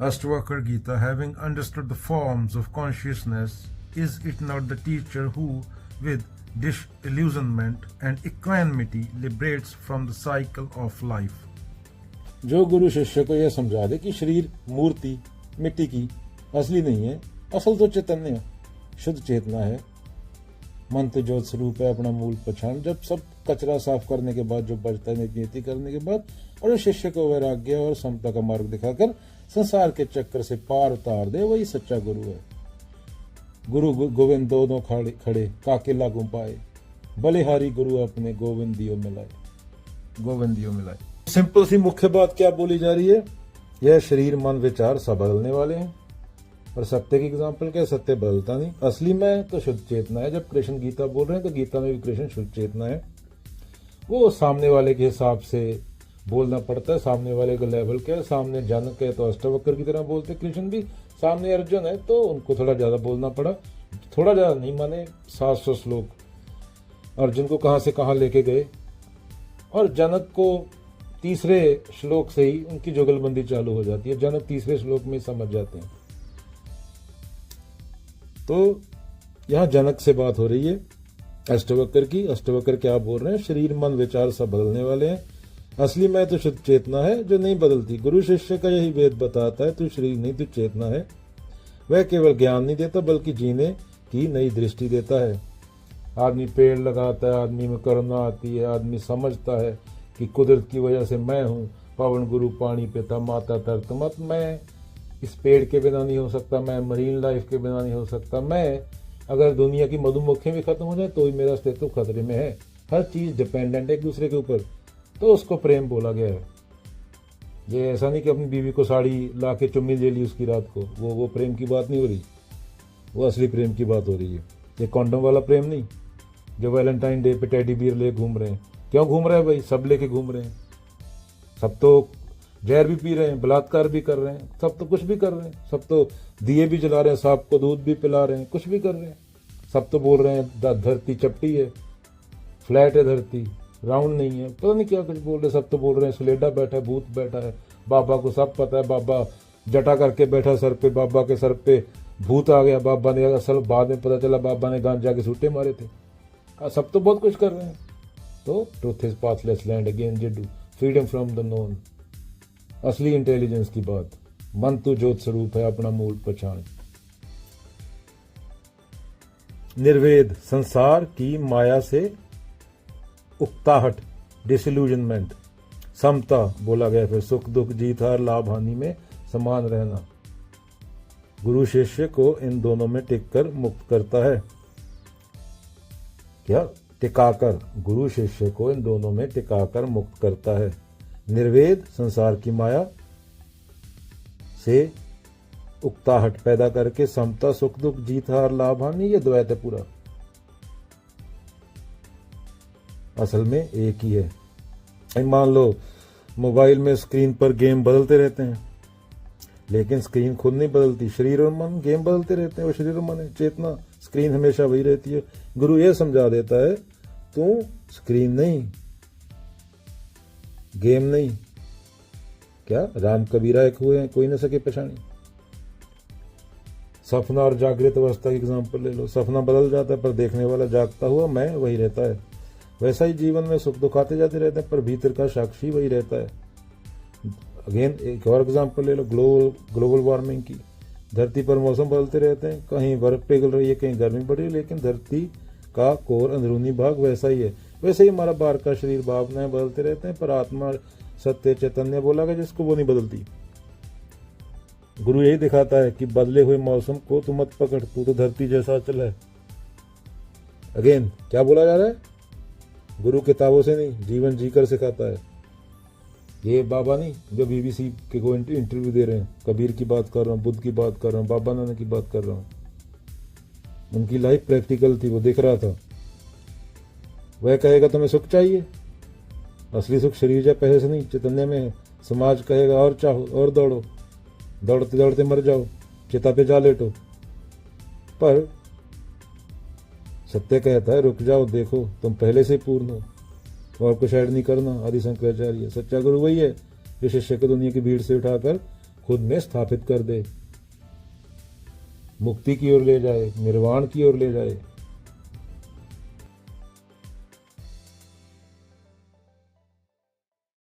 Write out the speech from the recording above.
Ashtavakra Gita, having understood the forms of consciousness, is it not the teacher who, with disillusionment and equanimity, liberates from the cycle of life? जो गुरु शिष्य को यह समझा दे कि शरीर मूर्ति मिट्टी की असली नहीं है, असल तो चैतन्य शुद्ध चेतना है, मन तो ज्योत स्वरूप है, अपना मूल पहचान। जब सब कचरा साफ करने के बाद जो बचता है नीति करने के बाद, और शिष्य को वैराग्य और समता का मार्ग दिखाकर संसार के चक्कर से पार उतार दे, वही सच्चा गुरु है। गुरु गोविंद दोनों खड़े काके लागू पाए, बलिहारी गुरु अपने गोविंदियों मिलाए, गोविंदियों मिलाए। सिंपल सी मुख्य बात क्या बोली जा रही है? यह शरीर मन विचार सब बदलने वाले हैं, और सत्य की एग्जाम्पल क्या? सत्य बदलता नहीं, असली में तो शुद्ध चेतना है। जब कृष्ण गीता बोल रहे हैं तो गीता में भी कृष्ण शुद्ध चेतना है। वो सामने वाले के हिसाब से बोलना पड़ता है, सामने वाले का लेवल क्या है। सामने जनक है तो अष्टवक्र की तरह बोलते, कृष्ण भी। सामने अर्जुन है तो उनको थोड़ा ज्यादा बोलना पड़ा, थोड़ा ज्यादा नहीं माने 700 श्लोक अर्जुन को कहां से कहां लेके गए, और जनक को तीसरे श्लोक से ही उनकी जुगलबंदी चालू हो जाती है। जनक तीसरे श्लोक में समझ जाते हैं। तो यहां जनक से बात हो रही है अष्टवक्र की। अष्टवक्र क्या बोल रहे हैं? शरीर मन विचार सब बदलने वाले हैं, असली में तो शुद्ध चेतना है जो नहीं बदलती। गुरु शिष्य का यही वेद बताता है, तू शरीर नहीं तू चेतना है। वह केवल ज्ञान नहीं देता बल्कि जीने की नई दृष्टि देता है। आदमी पेड़ लगाता है, आदमी में करुणा आती है, आदमी समझता है कि कुदरत की वजह से मैं हूँ, पवन गुरु पानी पिता माता तरत मत, मैं इस पेड़ के बिना नहीं हो सकता, मैं मरीन लाइफ के बिना नहीं हो सकता, मैं अगर दुनिया की मधुमक्खियां भी खत्म हो जाए तो ही मेरा अस्तित्व खतरे में है। हर चीज डिपेंडेंट है एक दूसरे के ऊपर, तो उसको प्रेम बोला गया है। ये ऐसा नहीं कि अपनी बीवी को साड़ी ला के चुम्मी ले ली उसकी रात को, वो प्रेम की बात नहीं हो रही, वो असली प्रेम की बात हो रही है। ये कॉन्डम वाला प्रेम नहीं, जो वैलेंटाइन डे पे टेडी बियर ले घूम रहे हैं। क्यों घूम रहे हैं भाई? सब लेके घूम रहे हैं, सब तो जहर भी पी रहे हैं, बलात्कार भी कर रहे हैं, सब तो कुछ भी कर रहे हैं, सब तो दिए भी जला रहे हैं, सांप को दूध भी पिला रहे हैं, कुछ भी कर रहे हैं। सब तो बोल रहे हैं धरती चपटी है, फ्लैट है, धरती राउंड नहीं है, पता नहीं क्या कुछ बोल रहे। सब तो बोल रहे हैं सुलेडा बैठा है, भूत बैठा है, बाबा को सब पता है, बाबा जटा करके बैठा सर पे, बाबा के सर पे भूत आ गया, बाबा ने असल बाद में पता चला बाबा ने गांजा के सूटे मारे थे। सब तो बहुत कुछ कर रहे हैं। तो truth is pathless land again Jiddu, freedom from the known, असली इंटेलिजेंस की बात। मन तो ज्योत स्वरूप है, अपना मूल पहचान। निर्वेद, संसार की माया से उकताहट, डिसइल्यूजनमेंट। समता बोला गया, फिर सुख दुख जीत हार लाभ हानि में समान रहना। गुरु शिष्य को इन दोनों में टिककर मुक्त करता है। क्या? टिकाकर, गुरु शिष्य को इन दोनों में टिकाकर मुक्त करता है। निर्वेद, संसार की माया से उकताहट पैदा करके समता, सुख दुख जीत हार लाभ हानि, ये द्वैत है पूरा, असल में एक ही है। मान लो मोबाइल में स्क्रीन पर गेम बदलते रहते हैं, लेकिन स्क्रीन खुद नहीं बदलती, शरीर और मन गेम बदलते रहते हैं। वो शरीर और मन है, चेतना, स्क्रीन हमेशा वही रहती है। गुरु ये समझा देता है, तू स्क्रीन नहीं, गेम नहीं। क्या? राम कबीरा एक हुए हैं, कोई न सके पहचानी। सपना और जागृत अवस्था की एग्जाम्पल ले लो। सपना बदल जाता है पर देखने वाला जागता हुआ मैं वही रहता है। वैसा ही जीवन में सुख दुख आते जाते रहते हैं पर भीतर का साक्षी वही रहता है। अगेन एक और एग्जाम्पल ले लो, ग्लोबल वार्मिंग की। धरती पर मौसम बदलते रहते हैं, कहीं बर्फ पिघल रही है, कहीं गर्मी बढ़ रही है, लेकिन धरती का कोर अंदरूनी भाग वैसा ही है। वैसे ही हमारा बाहर का शरीर भावनाएं बदलते रहते हैं, पर आत्मा सत्य चैतन्य बोला गया जिसको वो नहीं बदलती। गुरु यही दिखाता है कि बदले हुए मौसम को तू मत पकड़, तू तो धरती जैसा अचल है। अगेन क्या बोला जा रहा है? गुरु किताबों से नहीं, जीवन जीकर सिखाता है। ये बाबा नहीं जो बीबीसी के को इंटरव्यू दे रहे हैं, कबीर की बात कर रहा हूँ, बुद्ध की बात कर रहा हूँ, बाबा नानक की बात कर रहा हूँ। उनकी लाइफ प्रैक्टिकल थी, वो दिख रहा था। वह कहेगा तुम्हें सुख चाहिए, असली सुख शरीर या पैसे से नहीं, चैतन्य में है। समाज कहेगा और चाहो और दौड़ो, दौड़ते दौड़ते मर जाओ, चिता पे जा लेटो। पर सत्य कहता है रुक जाओ, देखो तुम पहले से पूर्ण हो, और कुछ ऐड नहीं करना। आदि शंकराचार्य। सच्चा गुरु वही है जो शिष्य को दुनिया की भीड़ से उठाकर खुद में स्थापित कर दे, मुक्ति की ओर ले जाए, निर्वाण की ओर ले जाए।